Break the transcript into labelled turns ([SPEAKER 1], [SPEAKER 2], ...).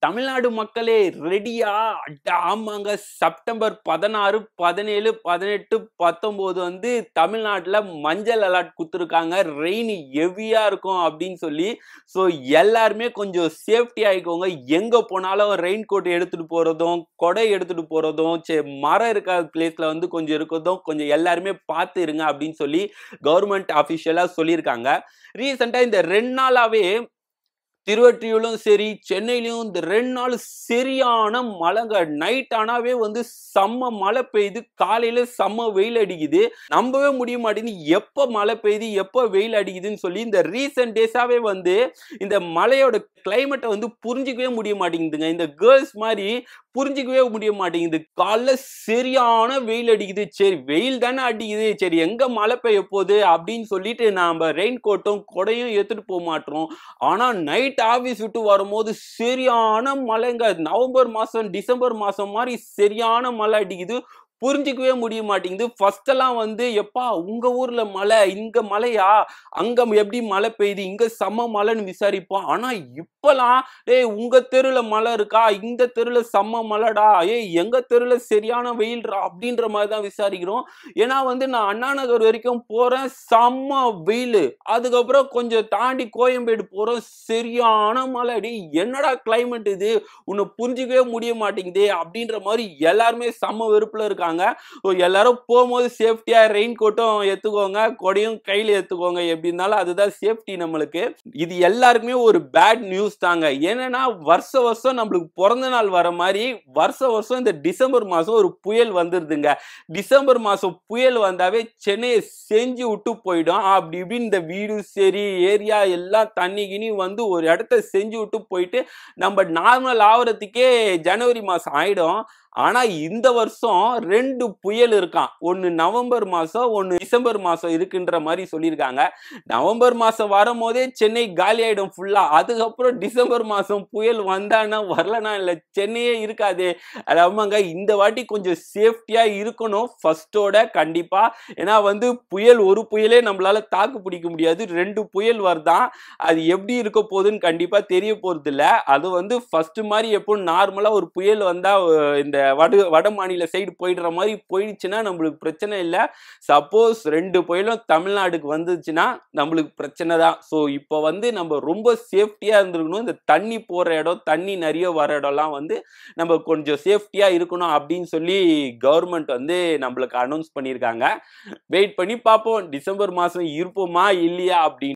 [SPEAKER 1] தமிழ்நாடு மக்களே ரெடியா? ஆமாங்க. செப்டம்பர் 16, 17, 18, 19 வந்து தமிழ்நாட்டுல மஞ்சள் அலர்ட் குடுத்துருக்காங்க. ரெயின் ஹெவியா இருக்கும் அப்படின்னு சொல்லி. ஸோ எல்லாருமே கொஞ்சம் சேஃப்டி ஆயிக்கோங்க. எங்க போனாலும் ரெயின் கோட் எடுத்துட்டு போறதும், கொடை எடுத்துட்டு போறதும், மரம் இருக்காத பிளேஸ்ல வந்து கொஞ்சம் இருக்கிறதும் கொஞ்சம் எல்லாருமே பார்த்து இருங்க அப்படின்னு சொல்லி கவர்மெண்ட் அபிஷியலா சொல்லியிருக்காங்க. ரீசெண்டா இந்த 2 நாளாவே திருவொற்றியூர்லும் சரி, சென்னையிலும் இந்த 2 நாள் சரியான மழைங்க. நைட் ஆனாவே வந்து செம்ம மழை பெய்யுது. காலையில செம்ம வெயில் அடிக்குது. நம்பவே முடிய மாட்டேங்குது. எப்ப மழை பெய்யுது, எப்ப வெயில் அடிக்குதுன்னு சொல்லி இந்த ரீசென்ட் டேஸாவே வந்து இந்த மழையோட கிளைமேட்டை வந்து புரிஞ்சிக்கவே முடிய மாட்டேங்குதுங்க. இந்த கேர்ள்ஸ் மாதிரி புரிஞ்சிக்கவே முடிய மாட்டேங்குது. காலைல சரியான வெயில் அடிக்குது. சரி வெயில் தானே அடிக்குது. சரி எங்க மழை பெய்ய போகுது அப்படின்னு சொல்லிட்டு நாம ரெயின் கோட்டும் கொடையும் எடுத்துட்டு போக மாட்டோம். ஆனா நைட் ஆபீஸ் விட்டு வரும்போது சரியான மழைங்க. நவம்பர் மாசம் டிசம்பர் மாசம் மாதிரி சரியான மழை அடிக்குது. புரிஞ்சிக்கவே முடிய மாட்டேங்குது. ஃபர்ஸ்ட் எல்லாம் வந்து எப்பா உங்க ஊர்ல மழை, இங்க மழையா, அங்க எப்படி மழை பெய்யுது, இங்க செம்ம மழைன்னு விசாரிப்போம். ஆனா இப்பலாம் டேய் உங்க தெருல மழை இருக்கா, இந்த தெருல செம்ம மழைடா, ஏய் எங்க தெருல சரியான வெயில்ரா அப்படின்ற மாதிரி தான் விசாரிக்கிறோம். ஏன்னா வந்து நான் அண்ணா நகர் வரைக்கும் போறேன், செம்ம வெயில். அதுக்கப்புறம் கொஞ்சம் தாண்டி கோயம்பேடு போறோம், சரியான மழை. டேய் என்னடா கிளைமேட் இது, உன்னை புரிஞ்சிக்கவே முடிய மாட்டேங்குதே அப்படின்ற மாதிரி எல்லாருமே செம்ம வெறுப்புல இருக்காங்க. எல்லாரும் போகும்போது சேஃப்டியா ரெயின் கோட்டும் எடுத்துக்கோங்க, கொடையும் கையில எடுத்துக்கோங்க. எப்படி இருந்தாலும் அதுதான் சேஃப்டி நம்மளுக்கு. இது எல்லாருக்குமே ஒரு பேட் நியூஸ் தாங்க. என்னன்னா வருஷம் நம்மளுக்கு பிறந்த நாள் வர மாதிரி வருஷம் இந்த டிசம்பர் மாசம் ஒரு புயல் வந்துருதுங்க. டிசம்பர் மாசம் புயல் வந்தாவே சென்னையை செஞ்சு விட்டு போயிடும். அப்படி இப்படி இந்த வீடு சரி ஏரியா எல்லாம் தண்ணி கிணி வந்து ஒரு இடத்த செஞ்சு விட்டு போயிட்டு நம்ம நார்மல் ஆவறதுக்கே ஜனவரி மாசம் ஆயிடும். ஆனா இந்த வருஷம் 2 புயல் இருக்கான். ஒன்னு நவம்பர் மாசம், ஒன்னு டிசம்பர் மாசம் இருக்குன்ற மாதிரி சொல்லியிருக்காங்க. நவம்பர் மாசம் வரும்போதே சென்னை காலி ஆயிடும் ஃபுல்லா. அதுக்கப்புறம் டிசம்பர் மாசம் புயல் வந்தானா வரலனா இல்ல, சென்னையே இருக்காது. ஆமாங்க, இந்த வாட்டி கொஞ்சம் சேஃப்டியா இருக்கணும் ஃபர்ஸ்டோட கண்டிப்பா. ஏன்னா வந்து புயல் ஒரு புயலே நம்மளால தாக்கு பிடிக்க முடியாது. 2 புயல் வருதான். அது எப்படி இருக்க போகுதுன்னு கண்டிப்பா தெரிய போறது இல்ல. அது வந்து ஃபர்ஸ்ட் மாதிரி எப்போ நார்மலா ஒரு புயல் வந்தா இந்த வட மாநில சைடு போயிடுற மாதிரி போயிடுச்சுன்னா நம்மளுக்கு பிரச்சனை இல்ல. சப்போஸ் 2 புயலும் தமிழ்நாடுக்கு வந்துச்சுன்னா நம்மளுக்கு பிரச்சனை தான். ஸோ இப்போ வந்து நம்ம ரொம்ப சேஃப்டியா இருந்திருக்கணும். இந்த தண்ணி போற இடம், தண்ணி நிறைய வர இடம்லாம் வந்து நம்ம கொஞ்சம் சேஃப்டியா இருக்கணும் அப்படின்னு சொல்லி கவர்மெண்ட் வந்து நம்மளுக்கு அனௌன்ஸ் பண்ணியிருக்காங்க. வெயிட் பண்ணி பார்ப்போம் டிசம்பர் மாசம் இருப்போமா இல்லையா அப்படின்னு.